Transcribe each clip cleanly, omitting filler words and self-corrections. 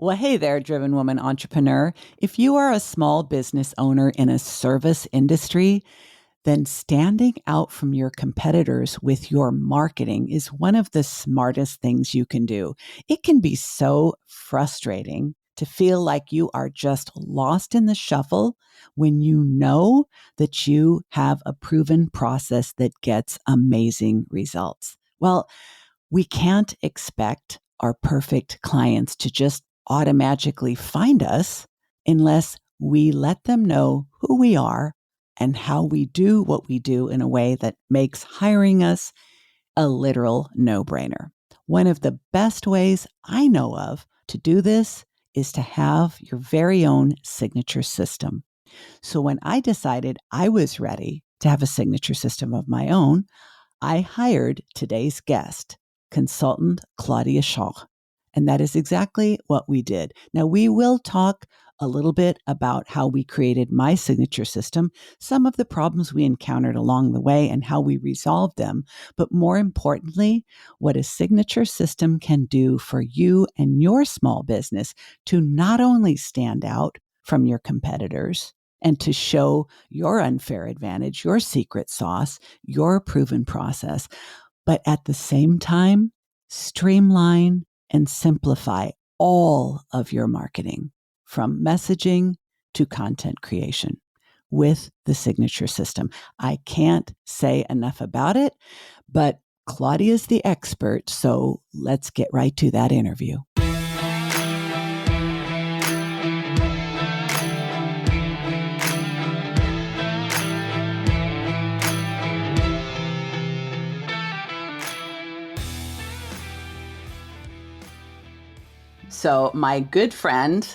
Well, hey there, driven woman entrepreneur. If you are a small business owner in a service industry, then standing out from your competitors with your marketing is one of the smartest things you can do. It can be so frustrating to feel like you are just lost in the shuffle when you know that you have a proven process that gets amazing results. Well, we can't expect our perfect clients to just automatically find us unless we let them know who we are and how we do what we do in a way that makes hiring us a literal no brainer. One of the best ways I know of to do this is to have your very own signature system. So when I decided I was ready to have a signature system of my own, I hired today's guest, consultant Claudia Schalkx. And that is exactly what we did. Now, we will talk a little bit about how we created my signature system, some of the problems we encountered along the way, and how we resolved them. But more importantly, what a signature system can do for you and your small business to not only stand out from your competitors and to show your unfair advantage, your secret sauce, your proven process, but at the same time, streamline and simplify all of your marketing from messaging to content creation with the signature system. I can't say enough about it, but Claudia's the expert, so let's get right to that interview. So, my good friend,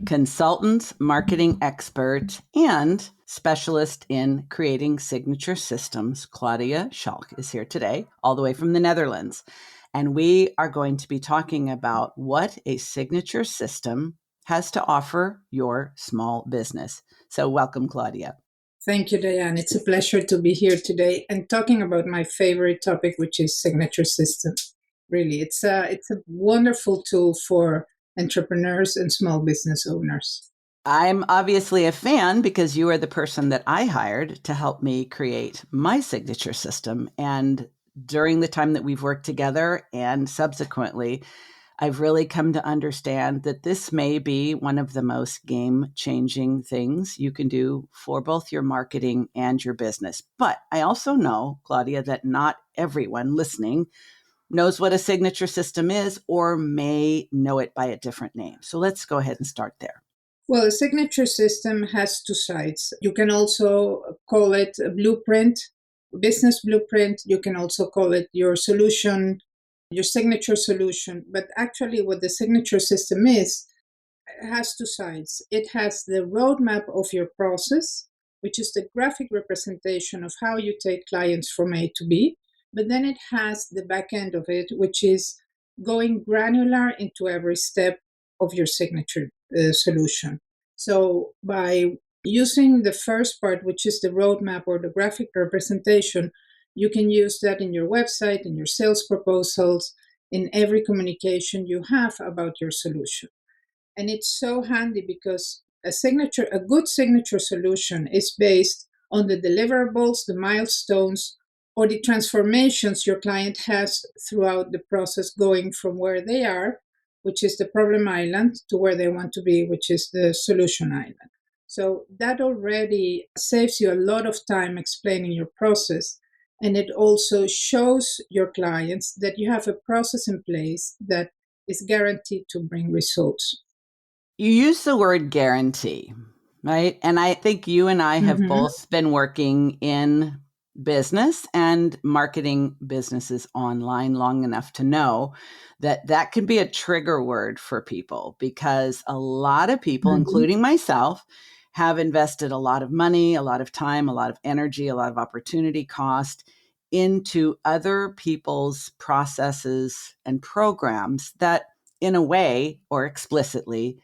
consultant, marketing expert, and specialist in creating signature systems, Claudia Schalkx, is here today, all the way from the Netherlands. And we are going to be talking about what a signature system has to offer your small business. So, welcome, Claudia. Thank you, Diane. It's a pleasure to be here today and talking about my favorite topic, which is signature system. Really, it's a wonderful tool for entrepreneurs and small business owners. I'm obviously a fan because you are the person that I hired to help me create my signature system. And during the time that we've worked together and subsequently, I've really come to understand that this may be one of the most game changing things you can do for both your marketing and your business. But I also know, Claudia, that not everyone listening knows what a signature system is or may know it by a different name. So let's go ahead and start there. Well, a signature system has two sides. You can also call it a blueprint, business blueprint. You can also call it your solution, your signature solution. But actually, what the signature system is, it has two sides. It has the roadmap of your process, which is the graphic representation of how you take clients from A to B. But then it has the back end of it, which is going granular into every step of your signature solution. So by using the first part, which is the roadmap or the graphic representation, you can use that in your website, in your sales proposals, in every communication you have about your solution. And it's so handy because a good signature solution is based on the deliverables, the milestones, or the transformations your client has throughout the process going from where they are, which is the problem island, to where they want to be, which is the solution island. So that already saves you a lot of time explaining your process. And it also shows your clients that you have a process in place that is guaranteed to bring results. You use the word guarantee, right? And I think you and I have Mm-hmm. both been working in business and marketing businesses online long enough to know that that can be a trigger word for people because a lot of people, Mm-hmm. including myself, have invested a lot of money, a lot of time, a lot of energy, a lot of opportunity cost into other people's processes and programs that, in a way or explicitly,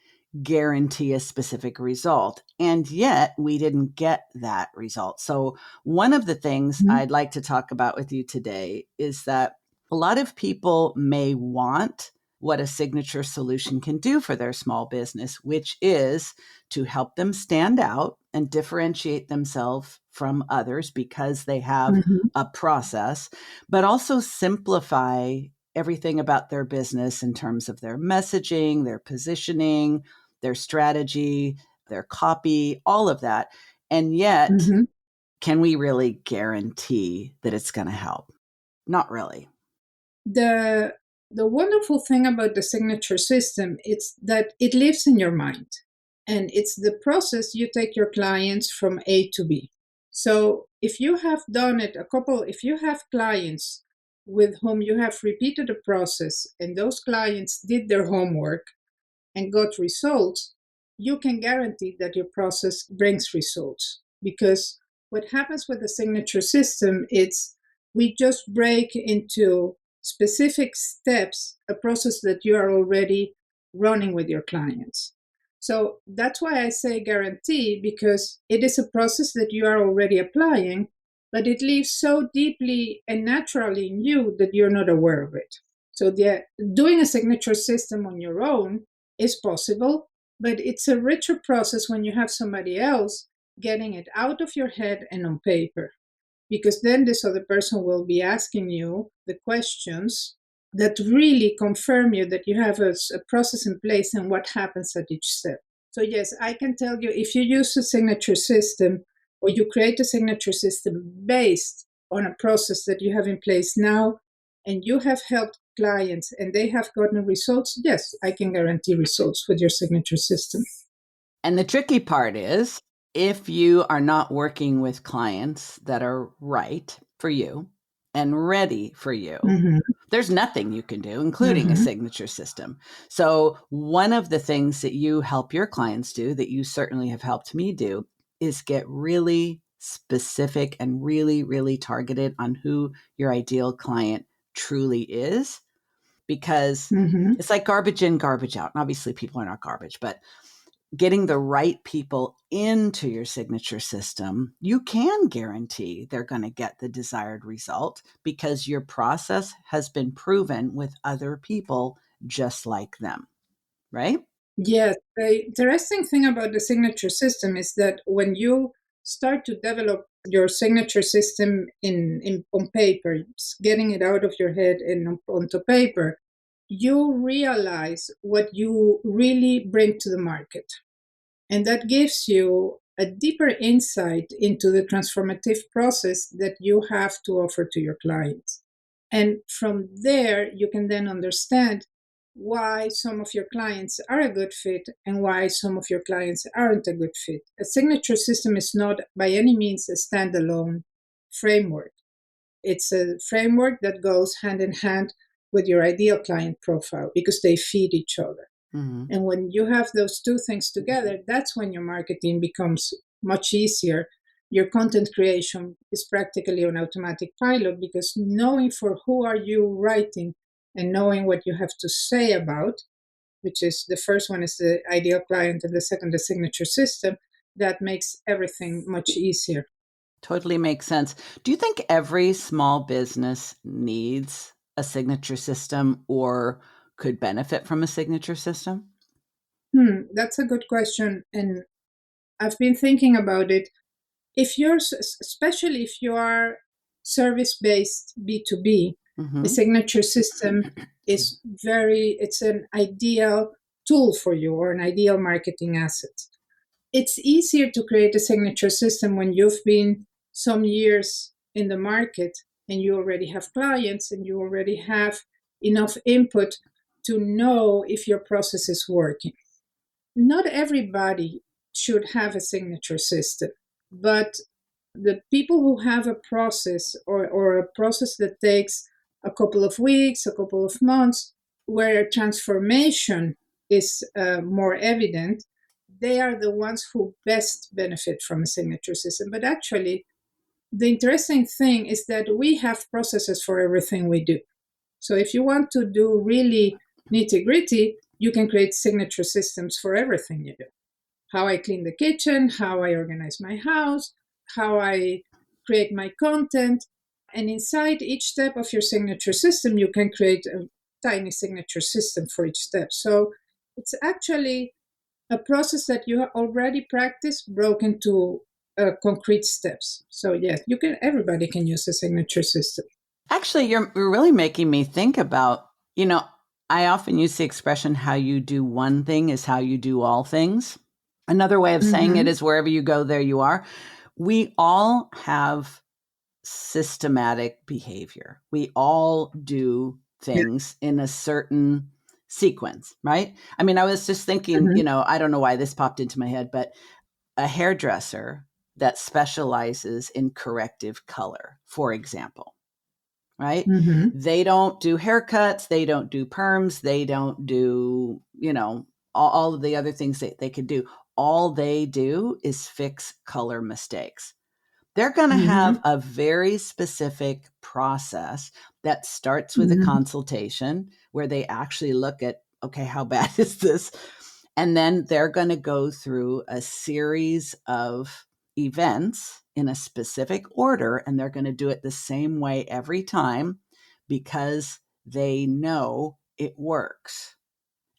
guarantee a specific result. And yet we didn't get that result. So, one of the things I'd like to talk about with you today is that a lot of people may want what a signature solution can do for their small business, which is to help them stand out and differentiate themselves from others because they have Mhm. a process, but also simplify everything about their business in terms of their messaging, their positioning, their strategy, their copy, all of that. And yet, Mhm. can we really guarantee that it's going to help? Not really. The the wonderful thing about the signature system is that it lives in your mind, and it's the process you take your clients from A to B. So if you have done it if you have clients with whom you have repeated the process and those clients did their homework and got results, you can guarantee that your process brings results. Because what happens with the signature system is we just break into specific steps a process that you are already running with your clients. So that's why I say guarantee, because it is a process that you are already applying, but it lives so deeply and naturally in you that you're not aware of it. So doing a signature system on your own is possible, but it's a richer process when you have somebody else getting it out of your head and on paper, because then this other person will be asking you the questions that really confirm you that you have a process in place and what happens at each step. So yes, I can tell you, if you use a signature system or you create a signature system based on a process that you have in place now, and you have helped clients and they have gotten results, yes, I can guarantee results with your signature system. And the tricky part is if you are not working with clients that are right for you and ready for you, Mm-hmm. there's nothing you can do, including a Mm-hmm. signature system. So, one of the things that you help your clients do, that you certainly have helped me do, is get really specific and really, really targeted on who your ideal client truly is, because Mm-hmm. it's like garbage in, garbage out. And obviously, people are not garbage, but getting the right people into your signature system, you can guarantee they're going to get the desired result because your process has been proven with other people just like them, right? Yes, the interesting thing about the signature system is that when you start to develop your signature system in on paper, getting it out of your head and onto paper, you realize what you really bring to the market. And that gives you a deeper insight into the transformative process that you have to offer to your clients. And from there, you can then understand why some of your clients are a good fit and why some of your clients aren't a good fit. A signature system is not by any means a standalone framework. It's a framework that goes hand in hand with your ideal client profile because they feed each other. Mm-hmm. And when you have those two things together, that's when your marketing becomes much easier. Your content creation is practically on automatic pilot because knowing for who are you writing and knowing what you have to say about, which is the first one is the ideal client and the second the signature system, that makes everything much easier. Totally makes sense. Do you think every small business needs a signature system or could benefit from a signature system? That's a good question. And I've been thinking about it. If you're especially if you are service based B2B, the Mm-hmm. signature system is it's an ideal tool for you or an ideal marketing asset. It's easier to create a signature system when you've been some years in the market and you already have clients and you already have enough input to know if your process is working. Not everybody should have a signature system, but the people who have a process or a process that takes a couple of weeks, a couple of months, where transformation is more evident, they are the ones who best benefit from a signature system. But actually, the interesting thing is that we have processes for everything we do. So if you want to do really nitty gritty, you can create signature systems for everything you do. How I clean the kitchen, how I organize my house, how I create my content. And inside each step of your signature system, you can create tiny signature system for each step. So it's actually a process that you have already practiced broken to concrete steps. So yes, everybody can use a signature system. Actually, you're really making me think about, I often use the expression, how you do one thing is how you do all things. Another way of saying it Mm-hmm. is wherever you go, there you are. We all have systematic behavior. We all do Yeah. things in a certain sequence, right? I mean, I was just thinking, Mm-hmm. I don't know why this popped into my head, but a hairdresser that specializes in corrective color, for example, right? Mm-hmm. They don't do haircuts, they don't do perms, they don't do, all of the other things that they could do. All they do is fix color mistakes. They're going to have Mm-hmm. a very specific process that starts with a Mm-hmm. consultation where they actually look at, okay, how bad is this? And then they're going to go through a series of events in a specific order, and they're going to do it the same way every time because they know it works.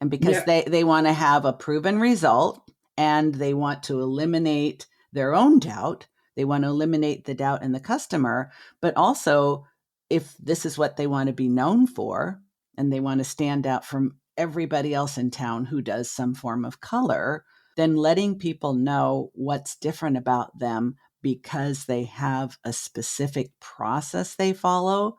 And because Yeah. they want to have a proven result and they want to eliminate their own doubt. They want to eliminate the doubt in the customer, but also if this is what they want to be known for and they want to stand out from everybody else in town who does some form of color, then letting people know what's different about them because they have a specific process they follow,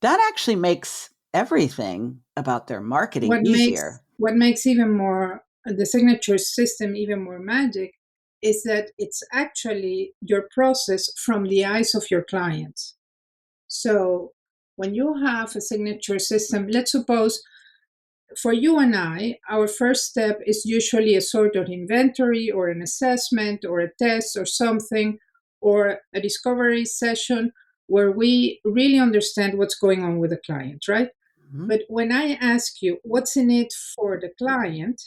that actually makes everything about their marketing easier. What makes even more the signature system even more magic is that it's actually your process from the eyes of your clients. So when you have a signature system, let's suppose for you and I, our first step is usually a sort of inventory or an assessment or a test or something, or a discovery session where we really understand what's going on with the client, right? Mhm. But when I ask you what's in it for the client,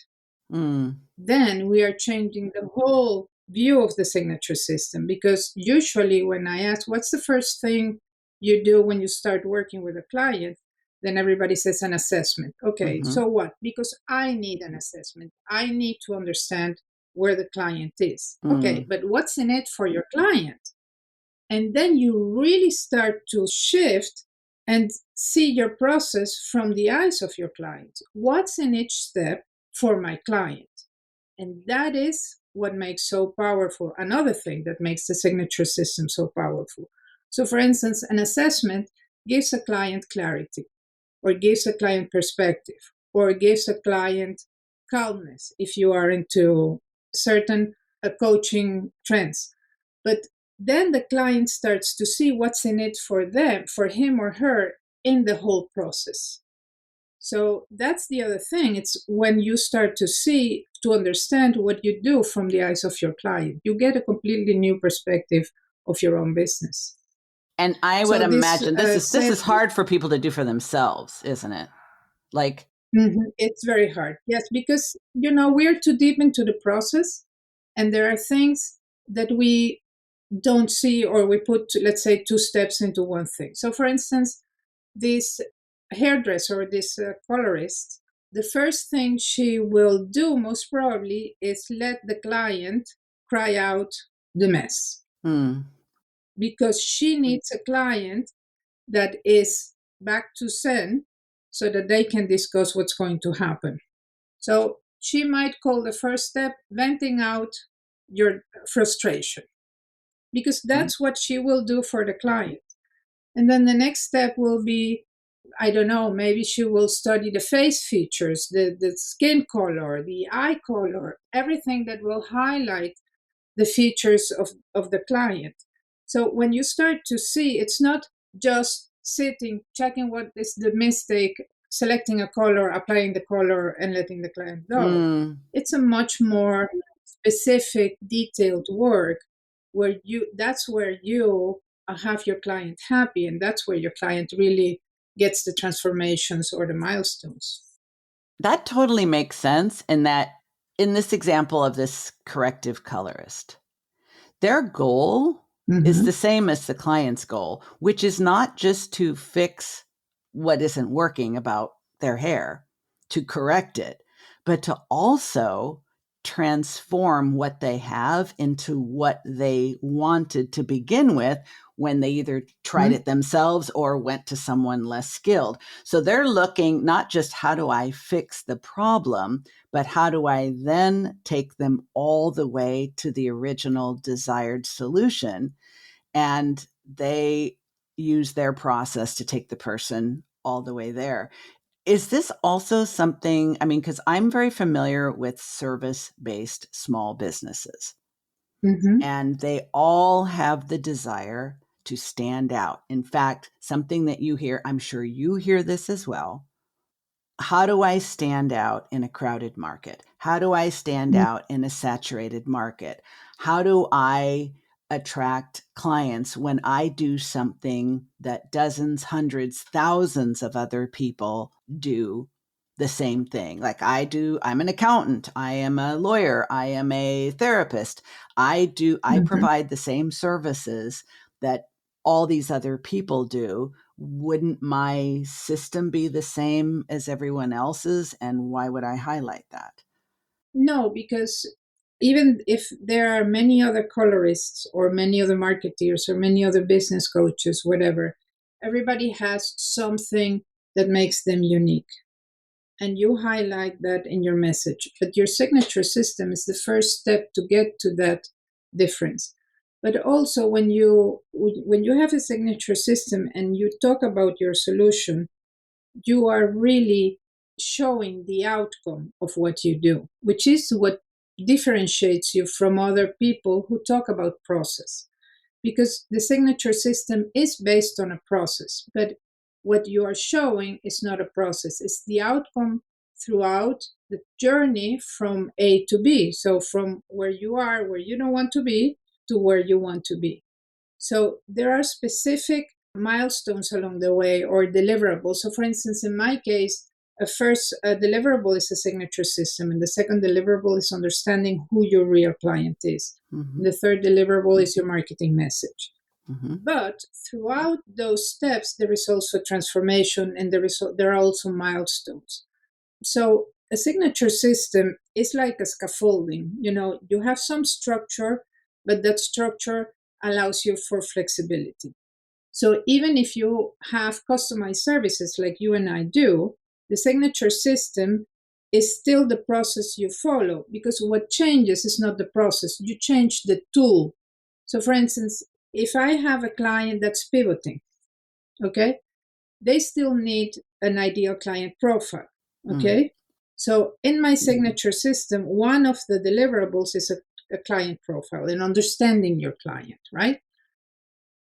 Mm. then we are changing the whole view of the signature system. Because usually, when I ask what's the first thing you do when you start working with a client, then everybody says an assessment. Okay, Mhm. so what? Because I need an assessment, I need to understand where the client is. Okay, Mm. but what's in it for your client? And then you really start to shift and see your process from the eyes of your client. What's in each step for my client? And that is what makes so powerful. Another thing that makes the signature system so powerful. So, for instance, an assessment gives a client clarity, or gives a client perspective, or gives a client calmness if you are into certain coaching trends. But then the client starts to see what's in it for them, for him or her, in the whole process. So that's the other thing. It's when you start to see, to understand what you do from the eyes of your client, you get a completely new perspective of your own business. And I would So this imagine this is says, hard for people to do for themselves, isn't it? Like, mhm, it's very hard. Yes, because we're too deep into the process, and there are things that we don't see, or we put, let's say, two steps into one thing. So, for instance, this hairdresser or this colorist, the first thing she will do most probably is let the client cry out the mess, mm, because she needs a client that is back to zen so that they can discuss what's going to happen. So she might call the first step venting out your frustration, because mm, that's what she will do for the client. And then the next step will be, I don't know, maybe she will study the face features, the skin color, the eye color, everything that will highlight the features of the client. So when you start to see, it's not just sitting, checking what is the mistake, selecting a color, applying the color, and letting the client go. mm. It's a much more specific, detailed work where that's where you have your client happy, and that's where your client really gets the transformations or the milestones. That totally makes sense in that in this example of this corrective colorist, their goal is Mm-hmm. the same as the client's goal, which is not just to fix what isn't working about their hair, to correct it, but to also transform what they have into what they wanted to begin with when they either tried it themselves or went to someone less skilled. So they're looking not just how do I fix the problem, but how do I then take them all the way to the original desired solution? And they use their process to take the person all the way there. Is this also something, I mean, because I'm very familiar with service-based small businesses, Mm-hmm. and they all have the desire to stand out. In fact, something that you hear, I'm sure you hear this as well. How do I stand out in a crowded market? How do I stand out in a saturated market? How do I attract clients when I do something that dozens, hundreds, thousands of other people do the same thing? Like I do, I'm an accountant, I am a lawyer, I am a therapist. I Mm-hmm. provide the same services that all these other people do. Wouldn't my system be the same as everyone else's? And why would I highlight that? No, because even if there are many other colorists or many other marketeers or many other business coaches, whatever, everybody has something that makes them unique. And you highlight that in your message. But your signature system is the first step to get to that difference. But also when you have a signature system and you talk about your solution, you are really showing the outcome of what you do, which is what differentiates you from other people who talk about process. Because the signature system is based on a process, but what you are showing is not a process, it's the outcome throughout the journey from A to B. So from where you are, where you don't want to be, to where you want to be. So there are specific milestones along the way or deliverables. So, for instance, in my case, a first deliverable is a signature system, and the second deliverable is understanding who your real client is. Mm-hmm. And the third deliverable is your marketing message. Mm-hmm. But throughout those steps, there is also transformation, and there are also milestones. So a signature system is like a scaffolding. You have some structure, but that structure allows you for flexibility. So even if you have customized services like you and I do, the signature system is still the process you follow, because what changes is not the process, you change the tool. So for instance, if I have a client that's pivoting, okay, they still need an ideal client profile. Mm-hmm. Okay. So in my signature system, one of the deliverables is a client profile and understanding your client, right?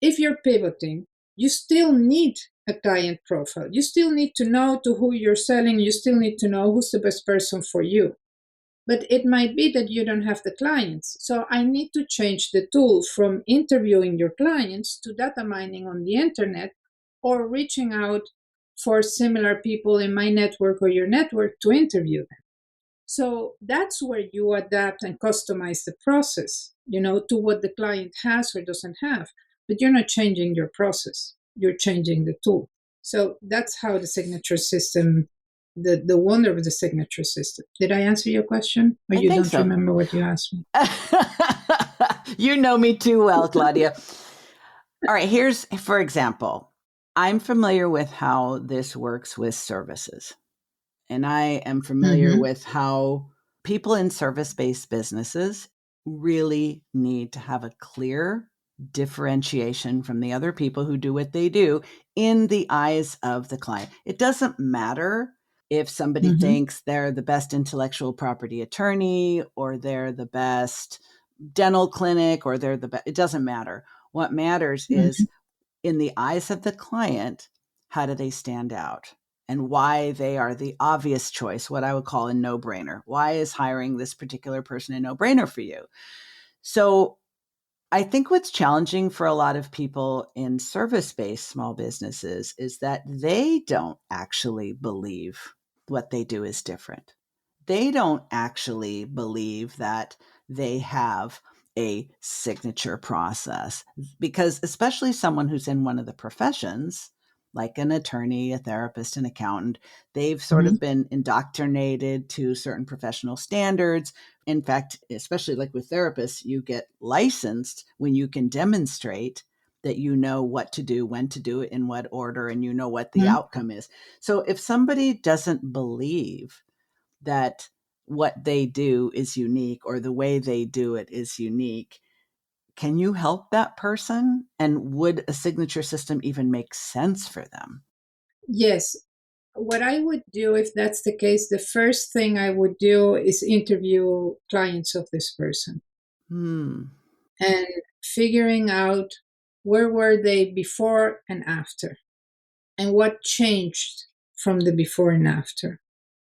If you're pivoting, you still need a client profile. You still need to know to who you're selling. You still need to know who's the best person for you. But it might be that you don't have the clients. So I need to change the tool from interviewing your clients to data mining on the internet or reaching out for similar people in my network or your network to interview them. So that's where you adapt and customize the process, to what the client has or doesn't have. But you're not changing your process, you're changing the tool. So that's how the signature system, the wonder of the signature system. Did I answer your question? Or I you think don't so. remember what you asked me? You know me too well, Claudia. All right, here's, for example, I'm familiar with how this works with services. And I am familiar Mm-hmm. with how people in service based businesses really need to have a clear differentiation from the other people who do what they do in the eyes of the client. It doesn't matter if somebody Mm-hmm. thinks they're the best intellectual property attorney or they're the best dental clinic or they're the best. It doesn't matter. What matters Mm-hmm. is in the eyes of the client, how do they stand out? And why they are the obvious choice, what I would call a no brainer. Why is hiring this particular person a no brainer for you? So I think what's challenging for a lot of people in service based small businesses is that they don't actually believe what they do is different. They don't actually believe that they have a signature process because, especially someone who's in one of the professions, like an attorney, a therapist, an accountant. They've sort Mhm. of been indoctrinated to certain professional standards. In fact, especially like with therapists, you get licensed when you can demonstrate that you know what to do, when to do it, in what order, and you know what the Mhm. outcome is. So if somebody doesn't believe that what they do is unique or the way they do it is unique, can you help that person? And would a signature system even make sense for them? Yes. What I would do if that's the case, the first thing I would do is interview clients of this person Hmm. and figuring out where were they before and after and what changed from the before and after.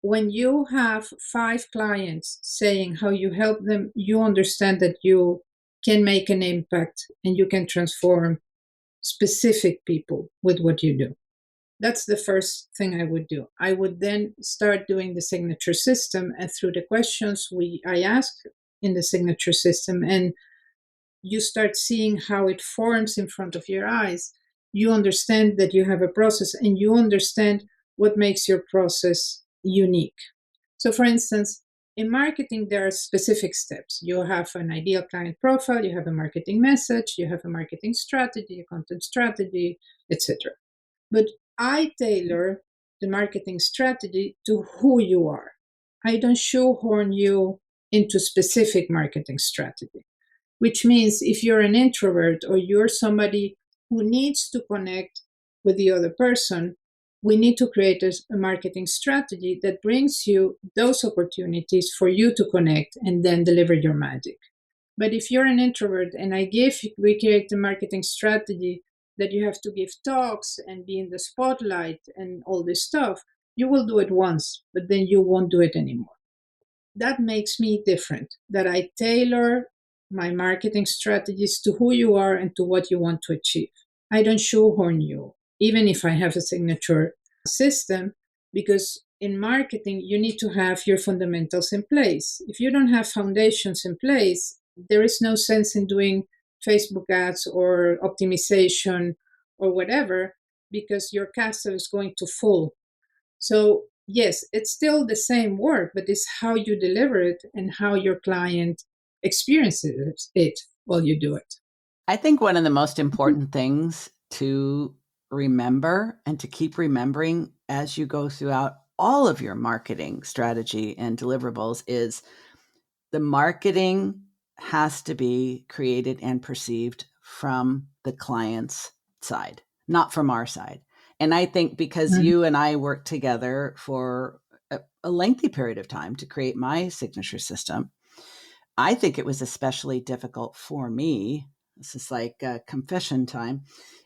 When you have 5 clients saying how you help them, you understand that you can make an impact and you can transform specific people with what you do. That's the first thing I would do. I would then start doing the signature system, and through the questions I ask in the signature system, and you start seeing how it forms in front of your eyes. You understand that you have a process, and you understand what makes your process unique. So, for instance, in marketing, there are specific steps. You have an ideal client profile, you have a marketing message, you have a marketing strategy, a content strategy, etc. But I tailor the marketing strategy to who you are. I don't shoehorn you into specific marketing strategy, which means if you're an introvert or you're somebody who needs to connect with the other person, we need to create a marketing strategy that brings you those opportunities for you to connect and then deliver your magic. But if you're an introvert and we create a marketing strategy that you have to give talks and be in the spotlight and all this stuff, you will do it once, but then you won't do it anymore. That makes me different, that I tailor my marketing strategies to who you are and to what you want to achieve. I don't shoehorn you, even if I have a signature system, because in marketing, you need to have your fundamentals in place. If you don't have foundations in place, there is no sense in doing Facebook ads or optimization or whatever, because your castle is going to fall. So, yes, it's still the same work, but it's how you deliver it and how your client experiences it while you do it. I think one of the most important things to remember and to keep remembering as you go throughout all of your marketing strategy and deliverables is the marketing has to be created and perceived from the client's side, not from our side. And I think because Mhm. you and I worked together for a lengthy period of time to create my signature system, I think it was especially difficult for me. This is like a confession time.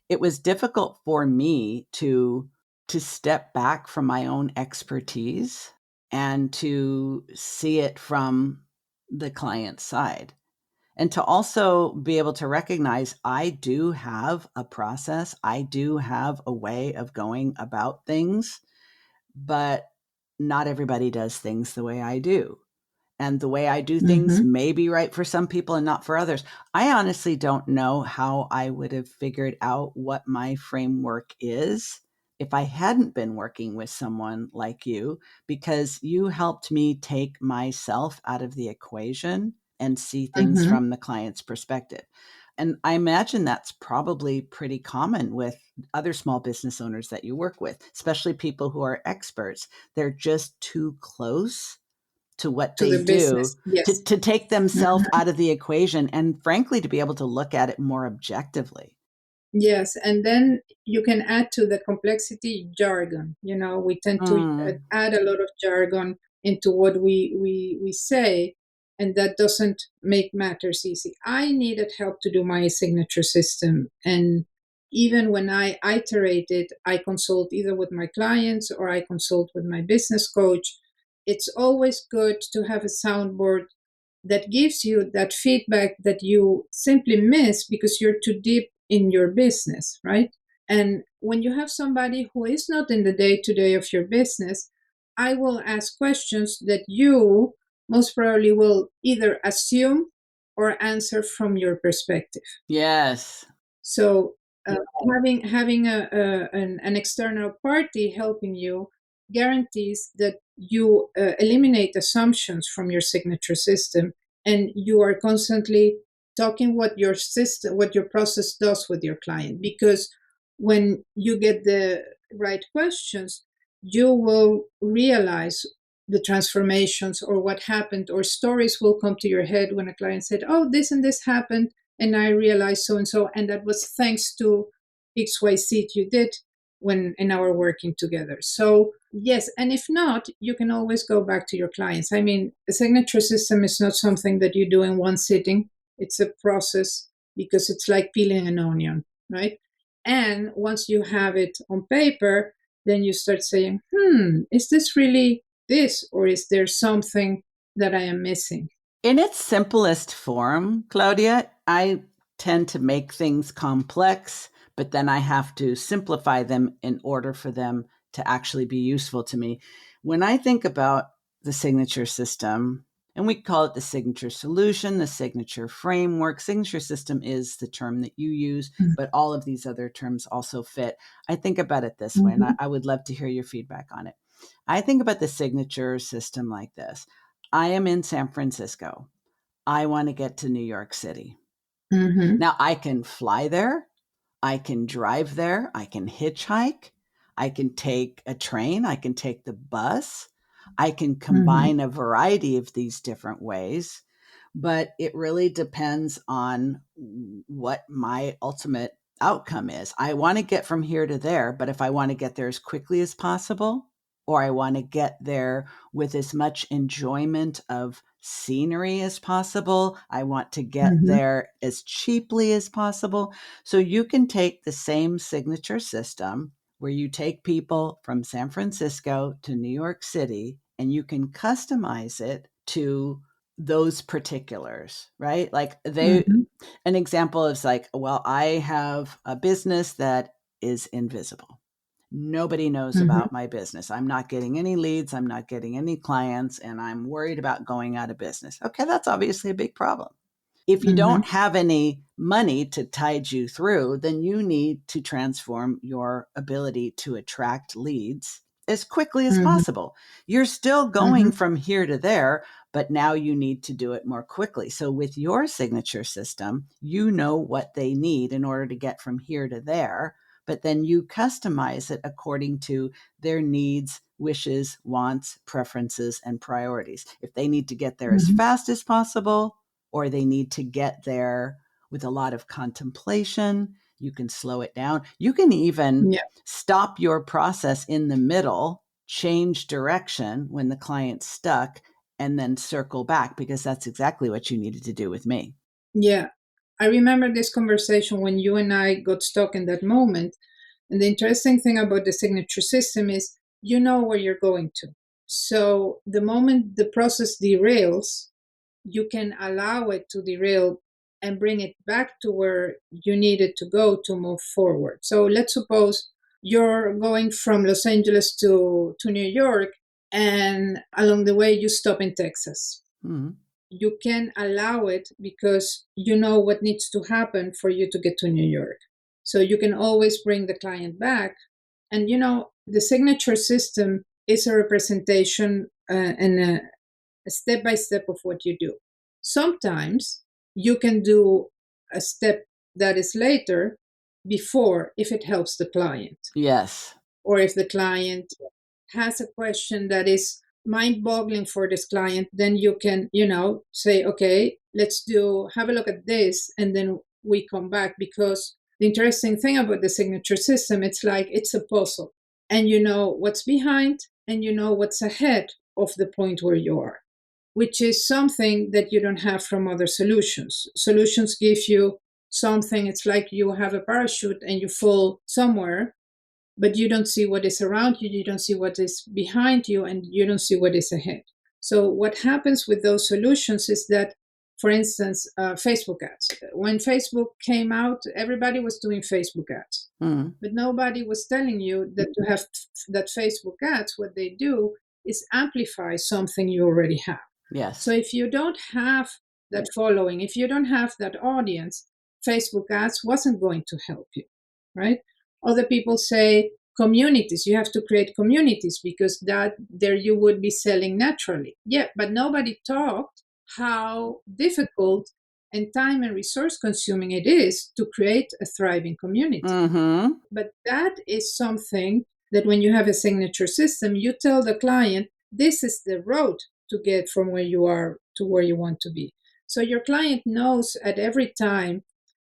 It was difficult for me to step back from my own expertise and to see it from the client's side. And to also be able to recognize I do have a process, I do have a way of going about things, but not everybody does things the way I do, and the way I do things Mhm. may be right for some people and not for others. I honestly don't know how I would have figured out what my framework is if I hadn't been working with someone like you, because you helped me take myself out of the equation and see things Mhm. from the client's perspective. And I imagine that's probably pretty common with other small business owners that you work with, especially people who are experts. They're just too close to what To they the do business, yes. to take themselves Mhm. out of the equation and frankly to be able to look at it more objectively. Yes, and then you can add to the complexity jargon. You know, we tend to Mm, add a lot of jargon into what we say, and that doesn't make matters easy. I needed help to do my signature system, and even when I iterate it, I consult either with my clients or I consult with my business coach. It's always good to have a soundboard that gives you that feedback that you simply miss because you're too deep in your business, right? And when you have somebody who is not in the day to day of your business, I will ask questions that you most probably will either assume or answer from your perspective. yes. So Having an external party helping you guarantees that you eliminate assumptions from your signature system, and you are constantly talking what your process does with your client. Because when you get the right questions, you will realize the transformations or what happened, or stories will come to your head when a client said, "Oh, this and this happened, and I realized so and so, and that was thanks to XYZ you did when in our working together." So yes, and if not, you can always go back to your clients. I mean, a signature system is not something that you do in one sitting. It's a process, because it's like peeling an onion, right? And once you have it on paper, then you start saying, is this really this, or is there something that I am missing? In its simplest form, Claudia, I tend to make things complex, but then I have to simplify them in order for them to actually be useful to me. When I think about the signature system, and we call it the signature solution, the signature framework. Signature system is the term that you use, but all of these other terms also fit. I think about it this way, and Mm-hmm. I would love to hear your feedback on it. I think about the signature system like this. I am in San Francisco. I want to get to New York City. Mm-hmm. Now, I can fly there. I can drive there. I can hitchhike. I can take a train. I can take the bus. I can Mm-hmm. combine a variety of these different ways, but it really depends on what my ultimate outcome is. I want to get from here to there, but if I want to get there as quickly as possible, or I want to get there with as much enjoyment of scenery as possible, I want to get Mm-hmm. there as cheaply as possible. So you can take the same signature system where you take people from San Francisco to New York City and you can customize it to those particulars, right? Like Mm-hmm. an example is like, well, I have a business that is invisible. Nobody knows Mm-hmm. about my business. I'm not getting any leads. I'm not getting any clients, and I'm worried about going out of business. Okay, that's obviously a big problem. If you Mm-hmm. don't have any money to tide you through, then you need to transform your ability to attract leads as quickly as Mm-hmm. possible. You're still Mm-hmm. going from here to there, but now you need to do it more quickly. So with your signature system, you know what they need in order to get from here to there, but then you customize it according to their needs, wishes, wants, preferences, and priorities. If they need to get there as Mm-hmm. fast as possible, or they need to get there with a lot of contemplation, you can slow it down. You can even Yeah. stop your process in the middle, change direction when the client's stuck, and then circle back, because that's exactly what you needed to do with me. Yeah. I remember this conversation when you and I got stuck in that moment. And the interesting thing about the signature system is you know where you're going to. So the moment the process derails, you can allow it to derail and bring it back to where you needed to go to move forward. So let's suppose you're going from Los Angeles to New York, and along the way you stop in Texas. Mm-hmm. You can allow it because you know what needs to happen for you to get to New York. So you can always bring the client back. And the signature system is a representation and a step by step of what you do. Sometimes you can do a step that is later before if it helps the client, Yes. or if the client has a question that is mind boggling for this client, then you can, say, okay, let's have a look at this, and then we come back. Because the interesting thing about the signature system, it's like it's a puzzle, and you know what's behind and you know what's ahead of the point where you are, which is something that you don't have from other solutions. Solutions give you something, it's like you have a parachute and you fall somewhere, but you don't see what is around you, you don't see what is behind you, and you don't see what is ahead. So what happens with those solutions is that, for instance, Facebook ads. When Facebook came out, everybody was doing Facebook ads, Mm-hmm. but nobody was telling you that to have that Facebook ads, what they do is amplify something you already have. So Yes. if you don't have that following, if you don't have that audience, Facebook ads wasn't going to help you. right? Other people say communities. You have to create communities because that there you would be selling naturally. Yeah, but nobody talked how difficult and time and resource consuming it is to create a thriving community. Mm-hmm. But that is something that when you have a signature system, you tell the client, this is the road to get from where you are to where you want to be. So your client knows at every time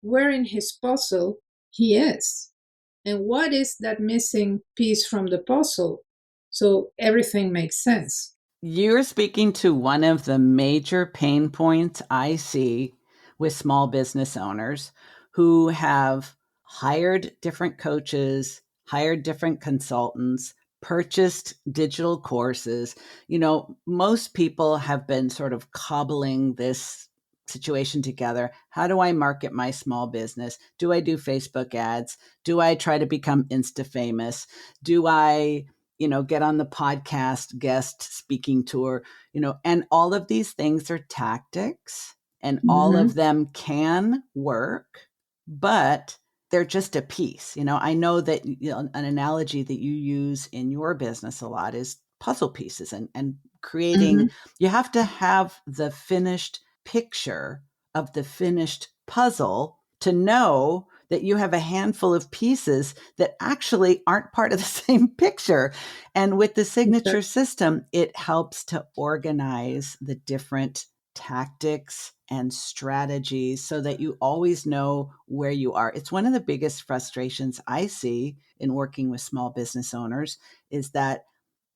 where in his puzzle he is and what is that missing piece from the puzzle. So everything makes sense. You're speaking to one of the major pain points I see with small business owners who have hired different coaches, hired different consultants, purchased digital courses. Most people have been sort of cobbling this situation together. How do I market my small business? Do I do Facebook ads? Do I try to become Insta famous? Do I get on the podcast guest speaking tour, and all of these things are tactics and all Mm-hmm. of them can work, but they're just a piece. I know that an analogy that you use in your business a lot is puzzle pieces and creating, Mm-hmm. you have to have the finished picture of the finished puzzle to know that you have a handful of pieces that actually aren't part of the same picture. And with the signature Exactly. system, it helps to organize the different tactics and strategies so that you always know where you are. It's one of the biggest frustrations I see in working with small business owners is that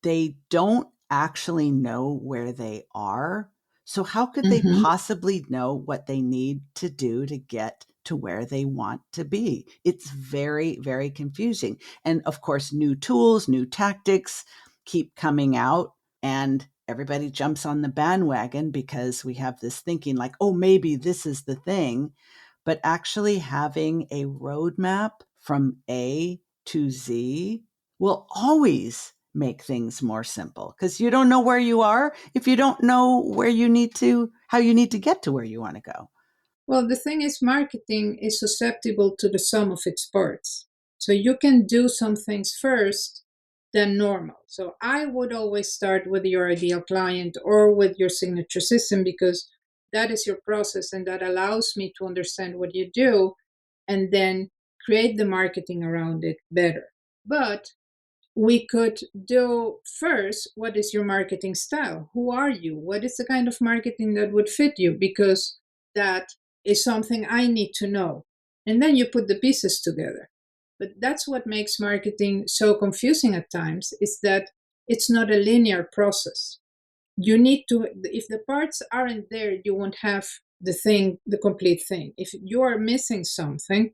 they don't actually know where they are. So, how could they Mm-hmm. possibly know what they need to do to get to where they want to be? It's very, very confusing. And of course, new tools, new tactics keep coming out, and everybody jumps on the bandwagon because we have this thinking like, oh, maybe this is the thing. But actually, having a roadmap from A to Z will always make things more simple because you don't know where you are if you don't know where you need to, how you need to get to where you want to go. Well, the thing is, marketing is susceptible to the sum of its parts. So you can do some things first than normal. So I would always start with your ideal client or with your signature system because that is your process and that allows me to understand what you do and then create the marketing around it better. But we could do first, what is your marketing style? Who are you? What is the kind of marketing that would fit you? Because that is something I need to know. And then you put the pieces together. But that's what makes marketing so confusing at times is that it's not a linear process. You need to, if the parts aren't there, you won't have the complete thing. If you are missing something,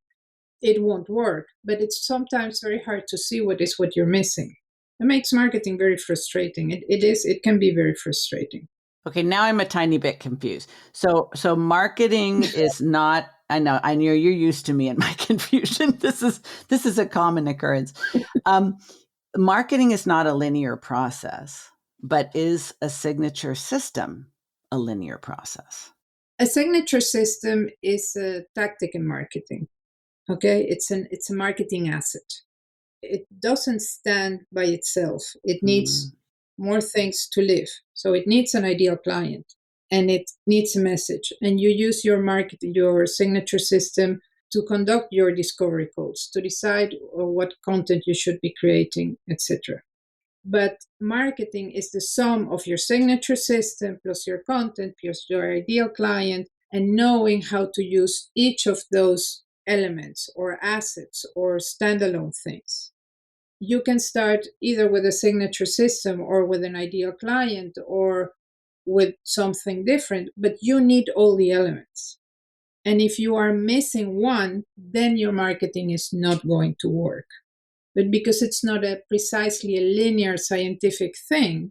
it won't work. But it's sometimes very hard to see what you're missing. It makes marketing very frustrating. It can be very frustrating. Okay, now I'm a tiny bit confused. So marketing is not, I know you're used to me and my confusion. This is a common occurrence. Um, Marketing is not a linear process, but is a signature system a linear process? A signature system is a tactic in marketing. Okay, it's a marketing asset. It doesn't stand by itself. It Mm. needs more things to live. So it needs an ideal client and it needs a message. And you use your signature system to conduct your discovery calls, to decide what content you should be creating, etc. But marketing is the sum of your signature system plus your content plus your ideal client and knowing how to use each of those elements or assets or standalone things. You can start either with a signature system or with an ideal client or with something different, but you need all the elements. And if you are missing one, then your marketing is not going to work. But because it's not a precisely a linear scientific thing,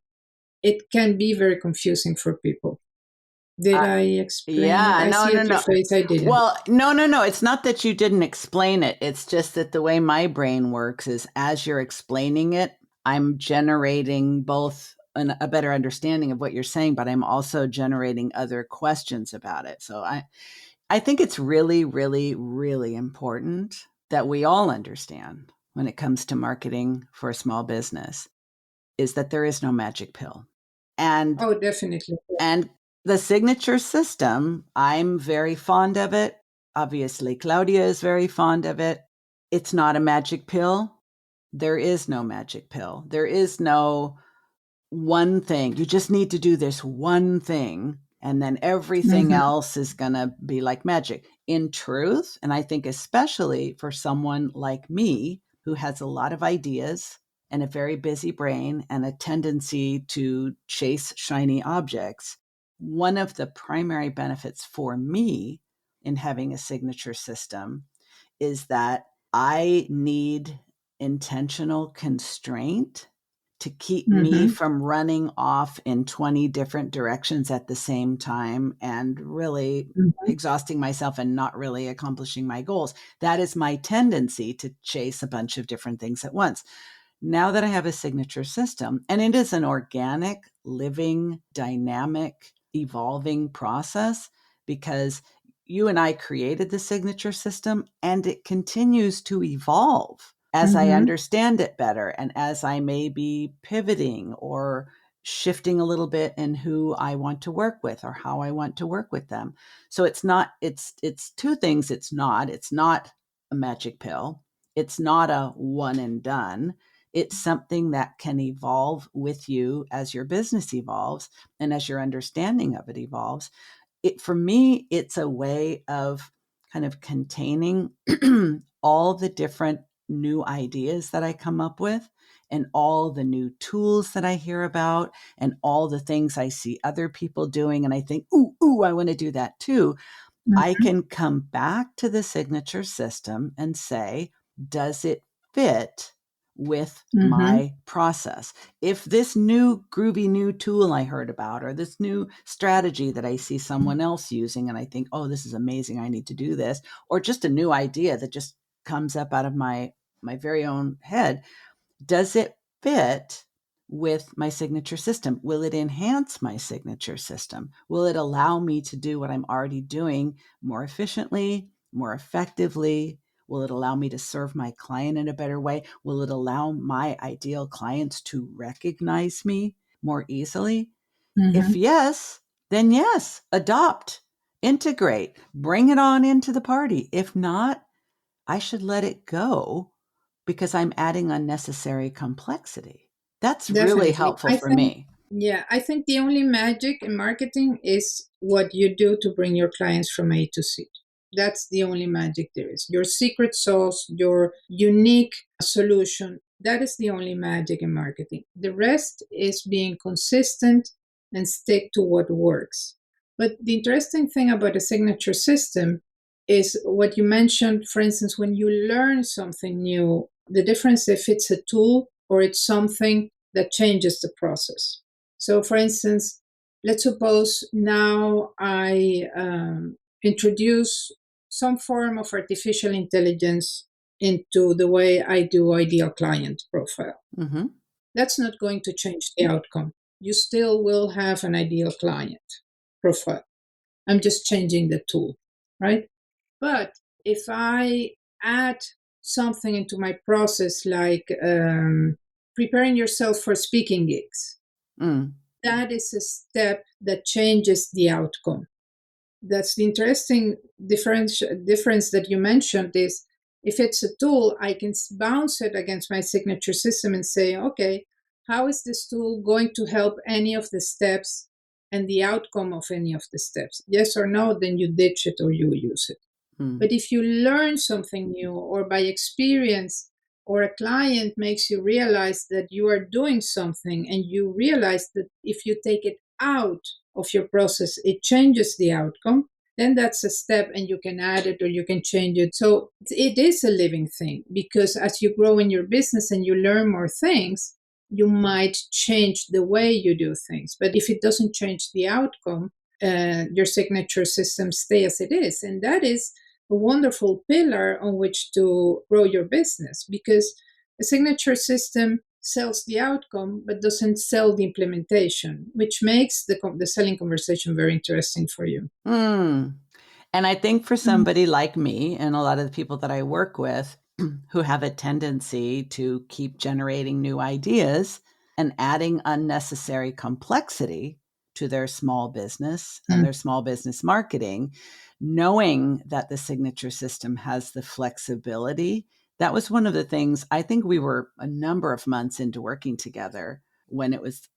it can be very confusing for people. Did Uh, I explain it? yeah, I no, see no, at your no. face I didn't. Well, no, no, no. It's not that you didn't explain it. It's just that the way my brain works is as you're explaining it, I'm generating both a better understanding of what you're saying, but I'm also generating other questions about it. So I think it's really, really, really important that we all understand when it comes to marketing for a small business is that there is no magic pill. And Oh, definitely. and the signature system, I'm very fond of it. Obviously, Claudia is very fond of it. It's not a magic pill. There is no magic pill. There is no one thing. You just need to do this one thing, and then everything Mm-hmm. else is going to be like magic. In truth, and I think especially for someone like me who has a lot of ideas and a very busy brain and a tendency to chase shiny objects, one of the primary benefits for me in having a signature system is that I need intentional constraint to keep me Mm-hmm. from running off in 20 different directions at the same time and really Mm-hmm. exhausting myself and not really accomplishing my goals. That is my tendency to chase a bunch of different things at once. Now that I have a signature system, and it is an organic, living, dynamic, evolving process because you and I created the signature system and it continues to evolve as I Mm-hmm. understand it better and as I may be pivoting or shifting a little bit in who I want to work with or how I want to work with them. So it's two things. It's not a magic pill. It's not a one and done. It's something that can evolve with you as your business evolves and as your understanding of it evolves. For me, it's a way of kind of containing all the different new ideas that I come up with and all the new tools that I hear about and all the things I see other people doing and I think, ooh, I want to do that too. I can come back to the signature system and say, does it fit with Mm-hmm. my process? If this new groovy new tool I heard about, or this new strategy that I see someone else using, and I think, oh, this is amazing, I need to do this, or just a new idea that just comes up out of my very own head, does it fit with my signature system? Will it enhance my signature system? Will it allow me to do what I'm already doing more efficiently, more effectively? Will it allow me to serve my client in a better way? Will it allow my ideal clients to recognize me more easily? If Mm-hmm. yes, then yes, adopt, integrate, bring it on into the party. If not, I should let it go because I'm adding unnecessary complexity. That's really Definitely. helpful I for think, me. yeah, I think the only magic in marketing is what you do to bring your clients from A to Z. That's the only magic there is. Your secret sauce, your unique solution, that is the only magic in marketing. The rest is being consistent and stick to what works. But the interesting thing about a signature system is what you mentioned, for instance, when you learn something new, the difference if it's a tool or it's something that changes the process. So, for instance, let's suppose now I introduce some form of artificial intelligence into the way I do ideal client profile. Mm-hmm. That's not going to change the outcome. You still will have an ideal client profile. I'm just changing the tool, right? But if I add something into my process, like preparing yourself for speaking gigs, Mm. that is a step that changes the outcome. That's the interesting difference that you mentioned is if it's a tool, I can bounce it against my signature system and say, okay, how is this tool going to help any of the steps and the outcome of any of the steps? Yes or no, then you ditch it or you use it. Mm. But if you learn something new or by experience, or a client makes you realize that you are doing something and you realize that if you take it out of your process, it changes the outcome, then that's a step and you can add it or you can change it. So it is a living thing because as you grow in your business and you learn more things, you might change the way you do things. But if it doesn't change the outcome, your signature system stay as it is. And that is a wonderful pillar on which to grow your business because a signature system sells the outcome but doesn't sell the implementation, which makes the selling conversation very interesting for you. Mm. And I think for Mm. somebody like me and a lot of the people that I work with who have a tendency to keep generating new ideas and adding unnecessary complexity to their small business and Mm. their small business marketing, knowing that the signature system has the flexibility. That was one of the things. I think we were a number of months into working together when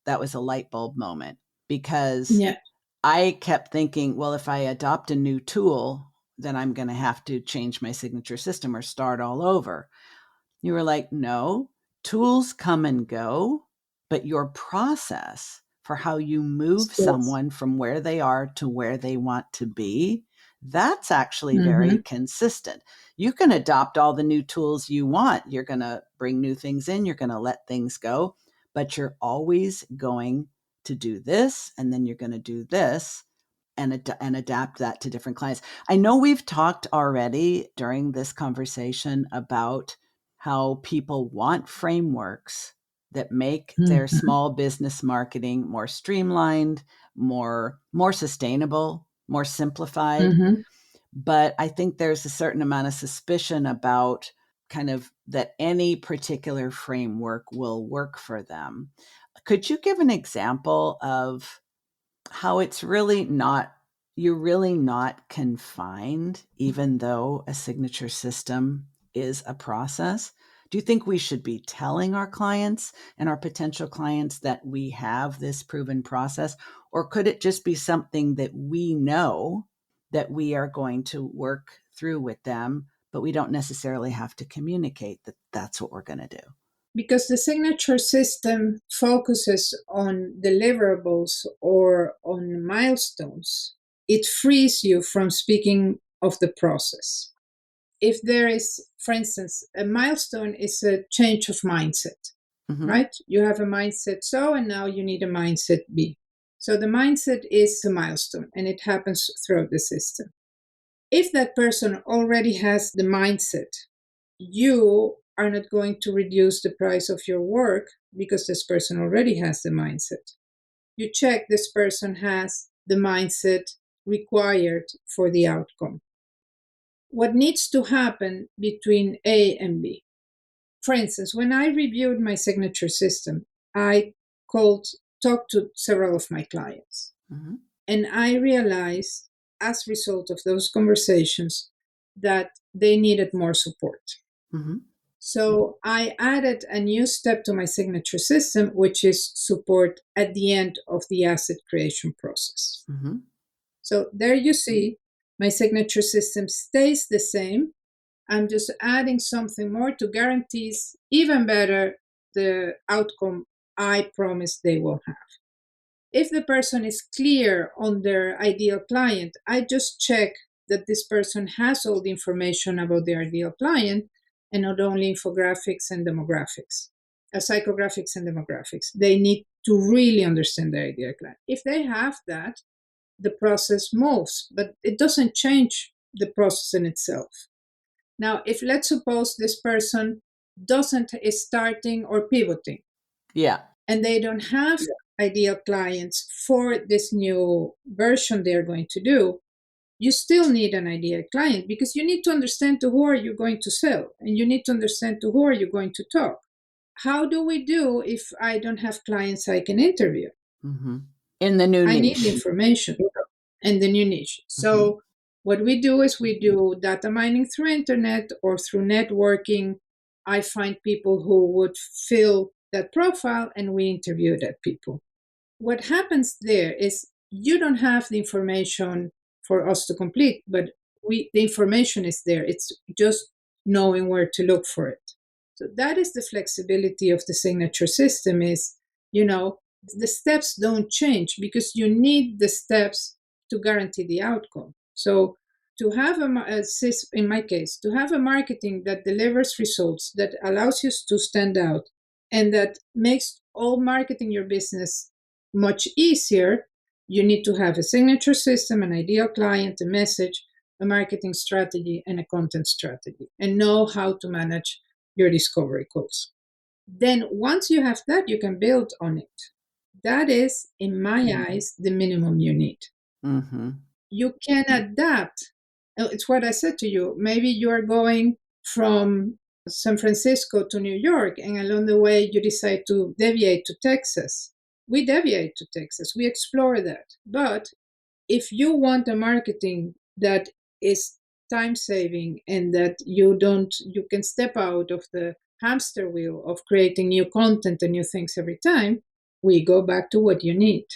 that was a light bulb moment, because Yeah. I kept thinking, well, if I adopt a new tool, then I'm going to have to change my signature system or start all over. You were like, no, tools come and go, but your process for how you move Yes. someone from where they are to where they want to be, that's actually very Mm-hmm. consistent. You can adopt all the new tools you want. You're going to bring new things in, you're going to let things go, but you're always going to do this, and then you're going to do this and adapt that to different clients. I know we've talked already during this conversation about how people want frameworks that make their Mm-hmm. small business marketing more streamlined, more sustainable, more simplified. Mm-hmm. But I think there's a certain amount of suspicion about kind of that any particular framework will work for them. Could you give an example of how it's really not, you're really not confined, even though a signature system is a process? Do you think we should be telling our clients and our potential clients that we have this proven process? Or could it just be something that we know that we are going to work through with them, but we don't necessarily have to communicate that that's what we're going to do? Because the signature system focuses on deliverables or on milestones, it frees you from speaking of the process. If there is, for instance, a milestone is a change of mindset, Mm-hmm. right? You have a mindset so, and now you need a mindset B. So the mindset is a milestone and it happens throughout the system. If that person already has the mindset, you are not going to reduce the price of your work because this person already has the mindset. You check this person has the mindset required for the outcome. What needs to happen between A and B? For instance, when I reviewed my signature system, I talked to several of my clients, Mm-hmm. and I realized as a result of those conversations that they needed more support. Mm-hmm. So I added a new step to my signature system, which is support at the end of the asset creation process. Mm-hmm. So there you see, my signature system stays the same. I'm just adding something more to guarantees even better the outcome I promise they will have. If the person is clear on their ideal client, I just check that this person has all the information about their ideal client and not only infographics and demographics, psychographics and demographics. They need to really understand their ideal client. If they have that, the process moves, but it doesn't change the process in itself. Now, if let's suppose this person doesn't is starting or pivoting, Yeah. and they don't have ideal clients for this new version they're going to do, you still need an ideal client because you need to understand to who are you going to sell and you need to understand to who are you going to talk. How do we do if I don't have clients I can interview? Mm-hmm. In the new I need the niche. information and the new niche. Mm-hmm. So what we do is we do data mining through internet or through networking. I find people who would fill that profile and we interview that people. What happens there is you don't have the information for us to complete, but the information is there. It's just knowing where to look for it. So that is the flexibility of the signature system is, you know, the steps don't change because you need the steps to guarantee the outcome. So to have in my case, to have a marketing that delivers results, that allows you to stand out, and that makes all marketing your business much easier, you need to have a signature system, an ideal client, a message, a marketing strategy, and a content strategy, and know how to manage your discovery calls. Then, once you have that, you can build on it. That is, in my eyes, the minimum you need. Mm-hmm. You can adapt It's what I said to you. Maybe you are going from San Francisco to New York, and along the way, you decide to deviate to Texas. We deviate to Texas, we explore that. But if you want a marketing that is time saving and that you can step out of the hamster wheel of creating new content and new things every time, we go back to what you need.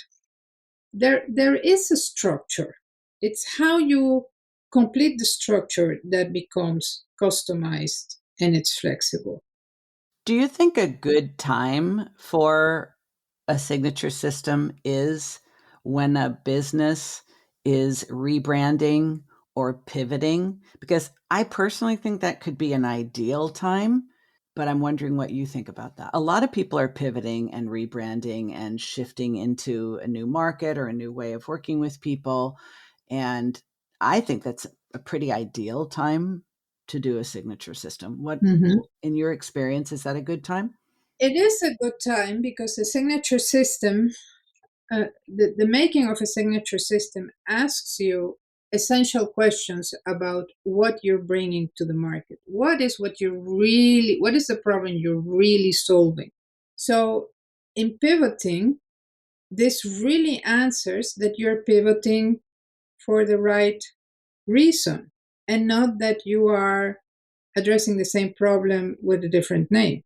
There is a structure. It's how you complete the structure that becomes customized and it's flexible. Do you think a good time for a signature system is when a business is rebranding or pivoting? Because I personally think that could be an ideal time, but I'm wondering what you think about that. A lot of people are pivoting and rebranding and shifting into a new market or a new way of working with people. And I think that's a pretty ideal time to do a signature system. What, Mhm. in your experience, is that a good time? It is a good time because the signature system, the making of a signature system asks you essential questions about what you're bringing to the market. What is the problem you're really solving? So, in pivoting, this really answers that you're pivoting for the right reason and not that you are addressing the same problem with a different name.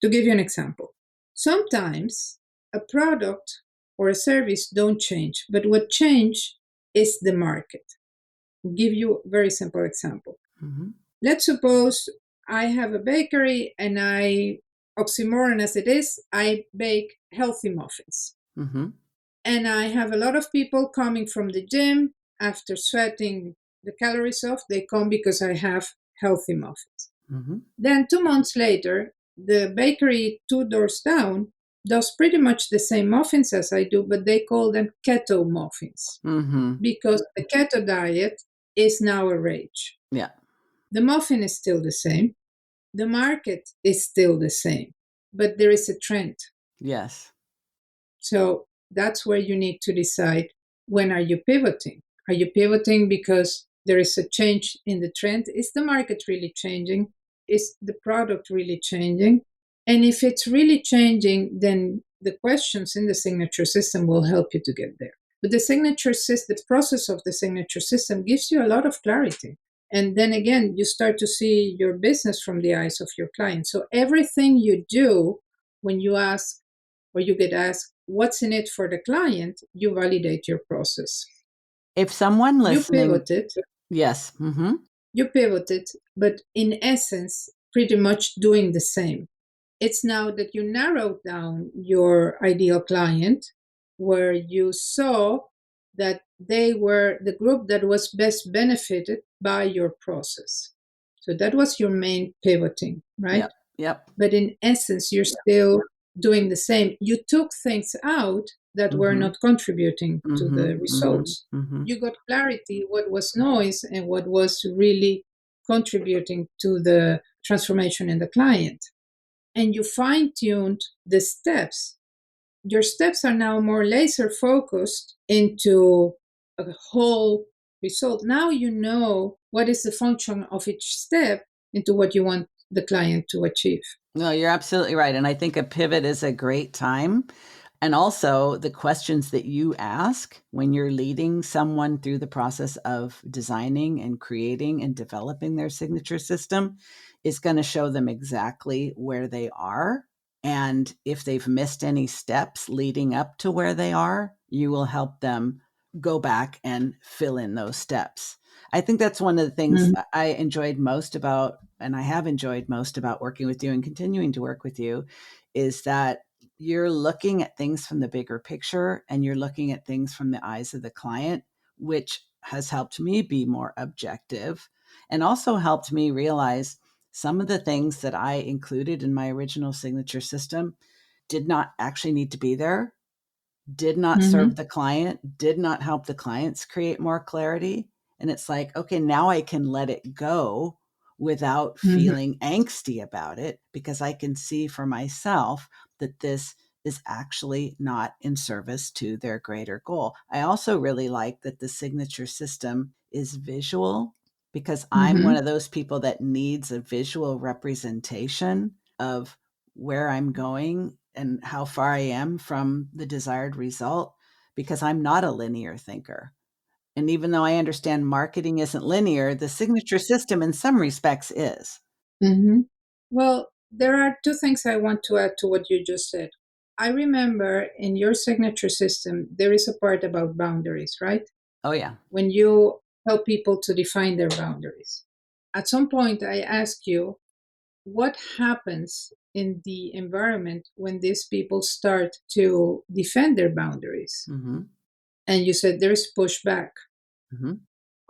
To give you an example, sometimes a product or a service don't change, but what change is the market. I'll give you a very simple example. Mm-hmm. Let's suppose I have a bakery and oxymoron as it is, I bake healthy muffins. Mm-hmm. And I have a lot of people coming from the gym after sweating the calories off. They come because I have healthy muffins. Mm-hmm. Then 2 months later, the bakery 2 doors down does pretty much the same muffins as I do, but they call them keto muffins Mm-hmm. because the keto diet is now a rage. Yeah. The muffin is still the same, the market is still the same, but there is a trend. Yes. So that's where you need to decide, when are you pivoting? Are you pivoting because there is a change in the trend? Is the market really changing? Is the product really changing? And if it's really changing, then the questions in the signature system will help you to get there. But the signature system, the process of the signature system gives you a lot of clarity. And then again, you start to see your business from the eyes of your client. So everything you do, when you ask or you get asked what's in it for the client, you validate your process. If someone You listening, pivoted, yes. Mm-hmm. you pivoted, but in essence, pretty much doing the same. It's now that you narrowed down your ideal client, where you saw that they were the group that was best benefited by your process. So that was your main pivoting, right? Yep. Yep. But in essence, you're still doing the same. You took things out that were Mm-hmm. not contributing to Mm-hmm. the Mm-hmm. results. Mm-hmm. You got clarity what was noise and what was really contributing to the transformation in the client. And you fine tuned the steps. Your steps are now more laser focused into a whole result. Now you know what is the function of each step into what you want the client to achieve. No, you're absolutely right. And I think a pivot is a great time. And also, the questions that you ask when you're leading someone through the process of designing and creating and developing their signature system is going to show them exactly where they are. And if they've missed any steps leading up to where they are, you will help them go back and fill in those steps. I think that's one of the things Mhm. I enjoyed most about, and I have enjoyed most about working with you and continuing to work with you, is that you're looking at things from the bigger picture and you're looking at things from the eyes of the client, which has helped me be more objective and also helped me realize some of the things that I included in my original signature system did not actually need to be there, did not serve Mhm. the client, did not help the clients create more clarity. And it's like, okay, now I can let it go without Mhm. feeling angsty about it because I can see for myself that this is actually not in service to their greater goal. I also really like that the signature system is visual, because I'm one Mm-hmm. of those people that needs a visual representation of where I'm going and how far I am from the desired result, because I'm not a linear thinker. And even though I understand marketing isn't linear, the signature system in some respects is. Mm-hmm. Well, there are two things I want to add to what you just said. I remember in your signature system, there is a part about boundaries, right? Oh, yeah. When you help people to define their boundaries. At some point, I ask you, what happens in the environment when these people start to defend their boundaries? Mm-hmm. And you said there's pushback. Mm-hmm.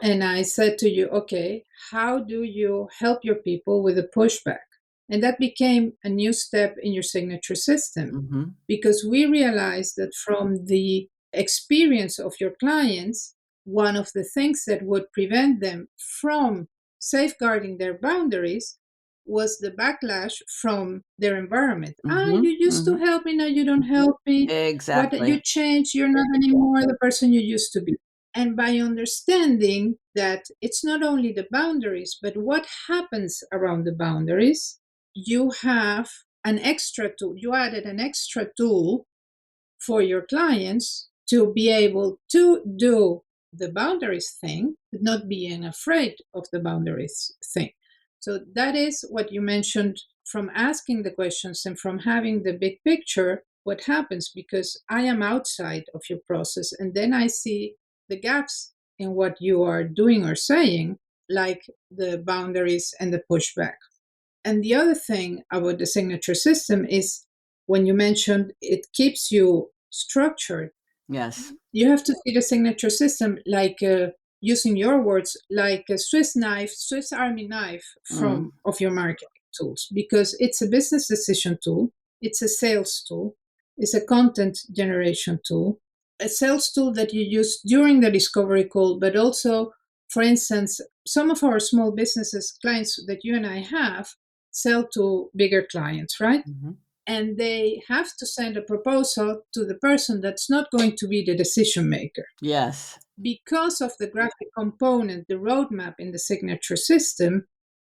And I said to you, okay, how do you help your people with the pushback? And that became a new step in your signature system, Mm-hmm. because we realized that from the experience of your clients, one of the things that would prevent them from safeguarding their boundaries was the backlash from their environment. Ah, Mm-hmm. you used to Mm-hmm. help me, now you don't help me. What, Exactly. you changed, you're not anymore the person you used to be. And by understanding that it's not only the boundaries, but what happens around the boundaries, you have an extra tool. You added an extra tool for your clients to be able to do the boundaries thing, but not being afraid of the boundaries thing. So that is what you mentioned, from asking the questions and from having the big picture, what happens, because I am outside of your process and then I see the gaps in what you are doing or saying, like the boundaries and the pushback. And the other thing about the signature system is, when you mentioned it keeps you structured, Yes. you have to see the signature system like, using your words, like a Swiss knife, Swiss Army knife Mm. from of your marketing tools, because it's a business decision tool, it's a sales tool, it's a content generation tool, a sales tool that you use during the discovery call, but also, for instance, some of our small businesses clients that you and I have sell to bigger clients, right? Mm-hmm. And they have to send a proposal to the person that's not going to be the decision maker. Yes. Because of the graphic component, the roadmap in the signature system,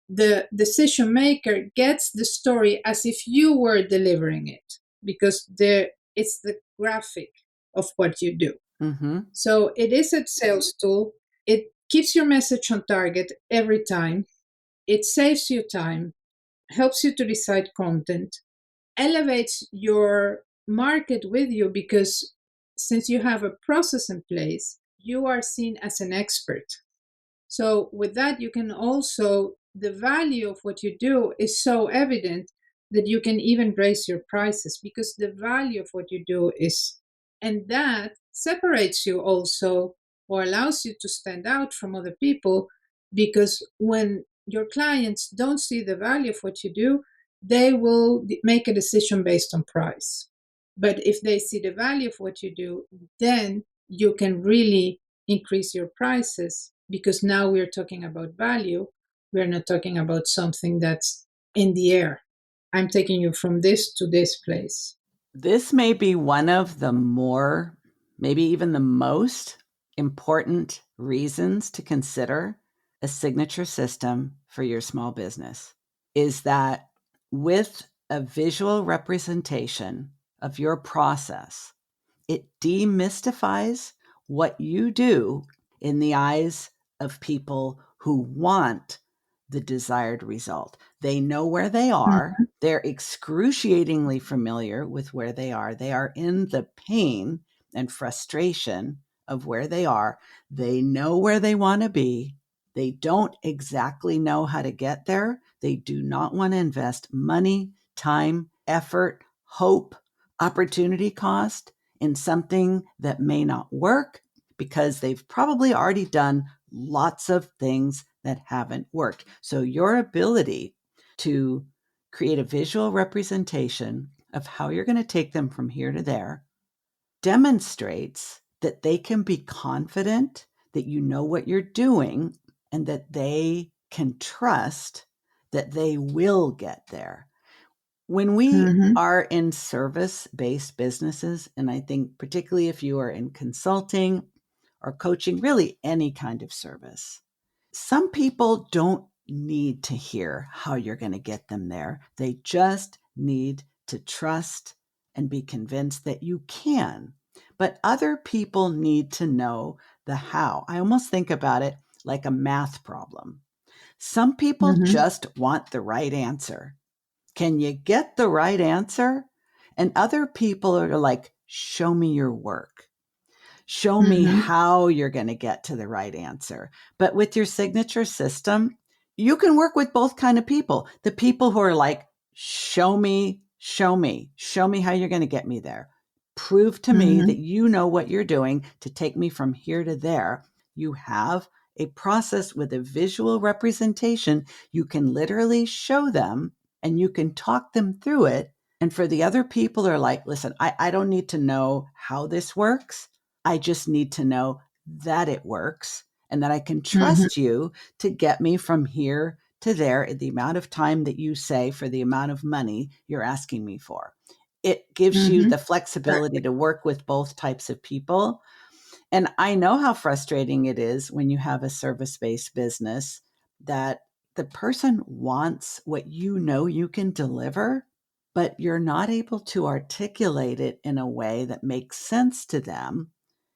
the decision maker gets the story as if you were delivering it, because there it's the graphic of what you do. Mm-hmm. So it is a sales tool. It keeps your message on target every time. It saves you time, helps you to decide content, elevates your market with you, because since you have a process in place, you are seen as an expert. So with that, you can also, the value of what you do is so evident that you can even raise your prices, because the value of what you do is, and that separates you also, or allows you to stand out from other people, because when your clients don't see the value of what you do, they will make a decision based on price. But if they see the value of what you do, then you can really increase your prices, because now we're talking about value. We're not talking about something that's in the air. I'm taking you from this to this place. This may be one of the more, maybe even the most important reasons to consider a signature system for your small business, is that with a visual representation of your process, it demystifies what you do in the eyes of people who want the desired result. They know where they are. They're excruciatingly familiar with where they are. They are in the pain and frustration of where they are. They know where they want to be. They don't exactly know how to get there. They do not want to invest money, time, effort, hope, opportunity cost in something that may not work, because they've probably already done lots of things that haven't worked. So your ability to create a visual representation of how you're going to take them from here to there demonstrates that they can be confident that you know what you're doing, and that they can trust that they will get there. When we Mm-hmm. are in service-based businesses, and I think particularly if you are in consulting or coaching, really any kind of service, some people don't need to hear how you're going to get them there. They just need to trust and be convinced that you can. But other people need to know the how. I almost think about it like a math problem. Some people Mm-hmm. just want the right answer. Can you get the right answer? And other people are like, show me your work. Show me Mm-hmm. how you're going to get to the right answer. But with your signature system, you can work with both kind of people. The people who are like, show me, show me, show me how you're going to get me there. Prove to me Mm-hmm. that you know what you're doing to take me from here to there. You have a process with a visual representation. You can literally show them and you can talk them through it. And for the other people who are like, listen, I don't need to know how this works. I just need to know that it works and that I can Mm-hmm. trust you to get me from here to there in the amount of time that you say for the amount of money you're asking me for. It gives you Mm-hmm. the flexibility to work with both types of people. And I know how frustrating it is when you have a service based business that the person wants what you know you can deliver, but you're not able to articulate it in a way that makes sense to them.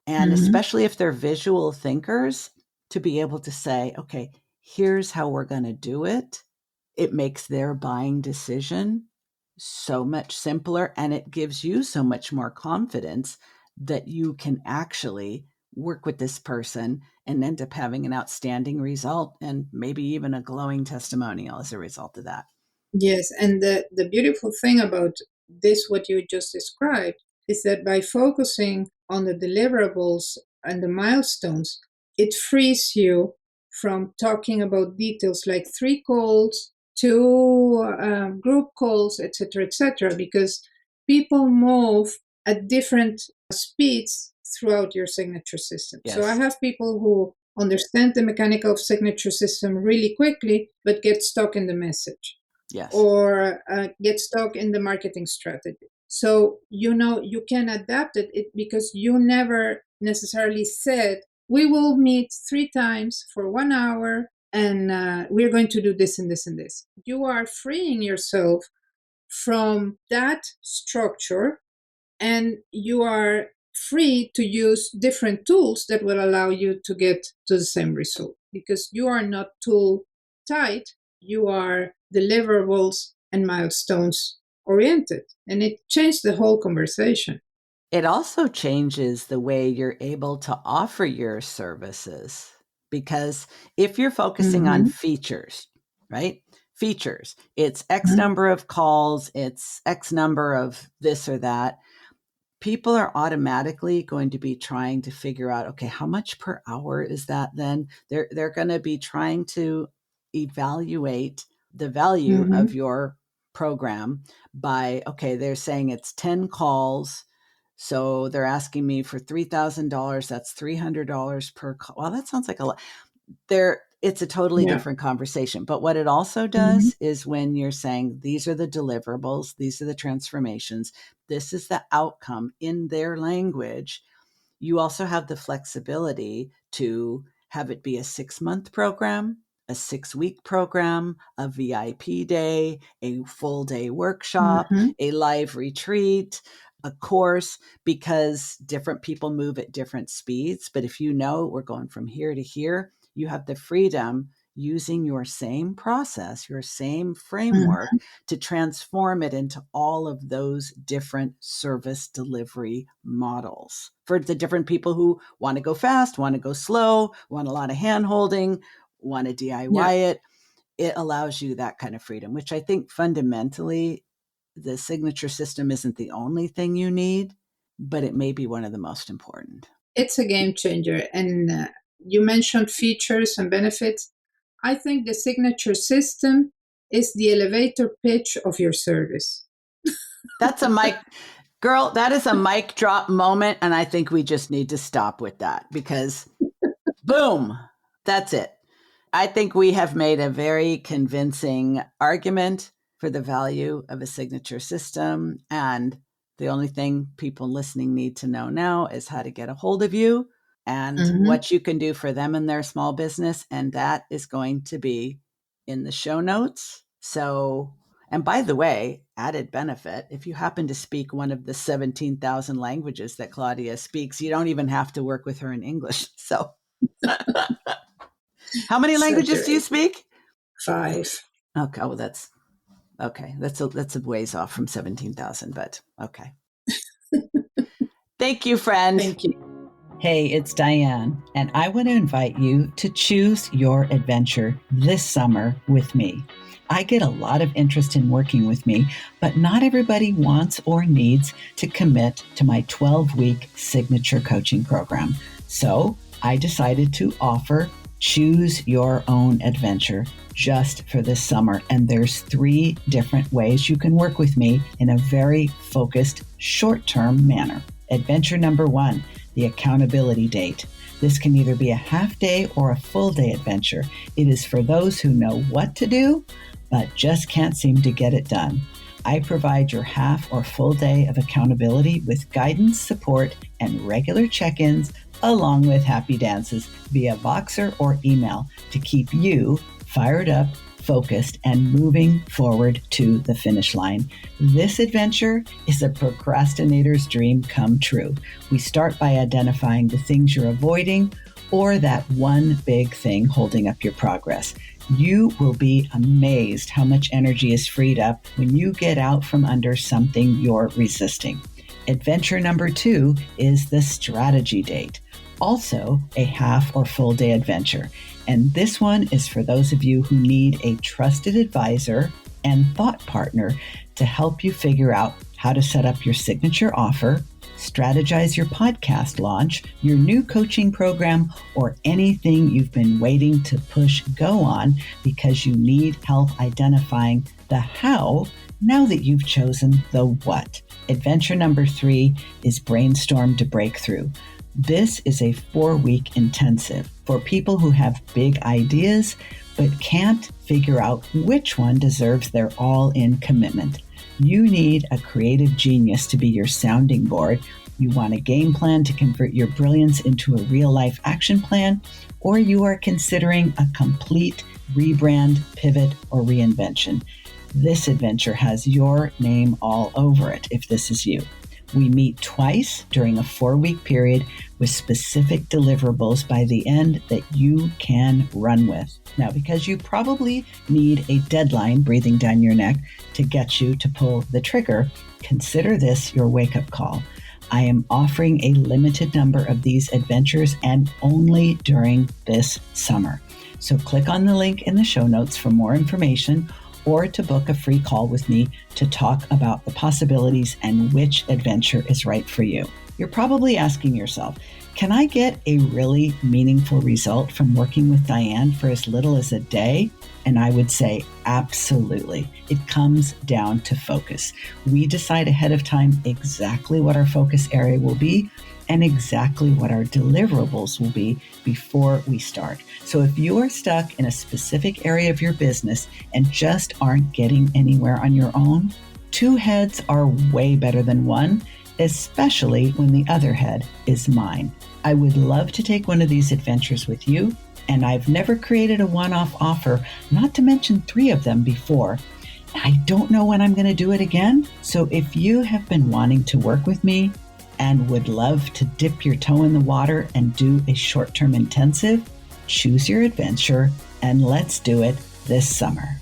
And Mm-hmm. especially if they're visual thinkers, to be able to say, okay, here's how we're going to do it. It makes their buying decision so much simpler and it gives you so much more confidence that you can actually work with this person and end up having an outstanding result and maybe even a glowing testimonial as a result of that. Yes, and the beautiful thing about this, what you just described, is that by focusing on the deliverables and the milestones, it frees you from talking about details like 3 calls, 2 group calls, etc., because people move at different speeds throughout your signature system. So I Yes. have people who understand the mechanical of signature system really quickly, but get stuck in the message Yes. or get stuck in the marketing strategy. So, you can adapt it because you never necessarily said, we will meet 3 times for 1 hour and we're going to do this and this and this. You are freeing yourself from that structure and you are free to use different tools that will allow you to get to the same result because you are not tool tight, you are deliverables and milestones oriented, and it changed the whole conversation. It also changes the way you're able to offer your services because if you're focusing on Mm-hmm. features, right? Features, it's X number of calls, it's X number of this or that. People are automatically going to be trying to figure out, okay, how much per hour is that then? They're going to be trying to evaluate the value Mm-hmm. of your program by, okay, they're saying it's 10 calls. So they're asking me for $3,000. That's $300 per call. Well, that sounds like a lot. It's a totally Yeah. different conversation. But what it also Mm-hmm. does is when you're saying these are the deliverables, these are the transformations, this is the outcome in their language, you also have the flexibility to have it be a 6-month program, a 6-week program, a VIP day, a full day workshop, Mm-hmm. a live retreat, a course, because different people move at different speeds. But if you know we're going from here to here, you have the freedom using your same process, your same framework to transform it into all of those different service delivery models for the different people who want to go fast, want to go slow, want a lot of hand holding, want to Yeah. DIY it. It allows you that kind of freedom, which I think fundamentally the signature system isn't the only thing you need, but it may be one of the most important. It's a game changer. And you mentioned features and benefits. I think the signature system is the elevator pitch of your service. That's a mic, girl, that is a mic drop moment. And I think we just need to stop with that because boom, that's it. I think we have made a very convincing argument for the value of a signature system. And the only thing people listening need to know now is how to get a hold of you and what you can do for them and their small business. And that is going to be in the show notes. So, and by the way, added benefit, if you happen to speak one of the 17,000 languages that Claudia speaks, you don't even have to work with her in English. So how many languages do you speak? 5. Okay. Well, that's okay. That's a ways off from 17,000, but okay. Thank you, friend. Thank you. Hey, it's Diane, and I want to invite you to choose your adventure this summer with me. I get a lot of interest in working with me, but not everybody wants or needs to commit to my 12-week signature coaching program. So I decided to offer Choose Your Own Adventure just for this summer. And there's 3 different ways you can work with me in a very focused, short-term manner. Adventure number 1, the accountability date. This can either be a half-day or a full-day adventure. It is for those who know what to do, but just can't seem to get it done. I provide your half or full day of accountability with guidance, support, and regular check-ins, along with happy dances via Voxer or email to keep you fired up, focused, and moving forward to the finish line. This adventure is a procrastinator's dream come true. We start by identifying the things you're avoiding or that one big thing holding up your progress. You will be amazed how much energy is freed up when you get out from under something you're resisting. Adventure number 2 is the strategy date, also a half or full day adventure. And this one is for those of you who need a trusted advisor and thought partner to help you figure out how to set up your signature offer, strategize your podcast launch, your new coaching program, or anything you've been waiting to push go on because you need help identifying the how now that you've chosen the what. Adventure number 3 is Brainstorm to Breakthrough. This is a 4-week intensive for people who have big ideas but can't figure out which one deserves their all-in commitment. You need a creative genius to be your sounding board. You want a game plan to convert your brilliance into a real-life action plan, or you are considering a complete rebrand, pivot, or reinvention. This adventure has your name all over it if this is you. We meet twice during a 4-week period with specific deliverables by the end that you can run with. Now, because you probably need a deadline breathing down your neck to get you to pull the trigger, consider this your wake-up call. I am offering a limited number of these adventures and only during this summer. So click on the link in the show notes for more information or to book a free call with me to talk about the possibilities and which adventure is right for you. You're probably asking yourself, can I get a really meaningful result from working with Diane for as little as a day? And I would say absolutely. It comes down to focus. We decide ahead of time exactly what our focus area will be and exactly what our deliverables will be before we start. So if you are stuck in a specific area of your business and just aren't getting anywhere on your own, 2 heads are way better than 1, especially when the other head is mine. I would love to take one of these adventures with you, and I've never created a one-off offer, not to mention 3 of them before. I don't know when I'm going to do it again. So if you have been wanting to work with me and would love to dip your toe in the water and do a short-term intensive, choose your adventure and let's do it this summer.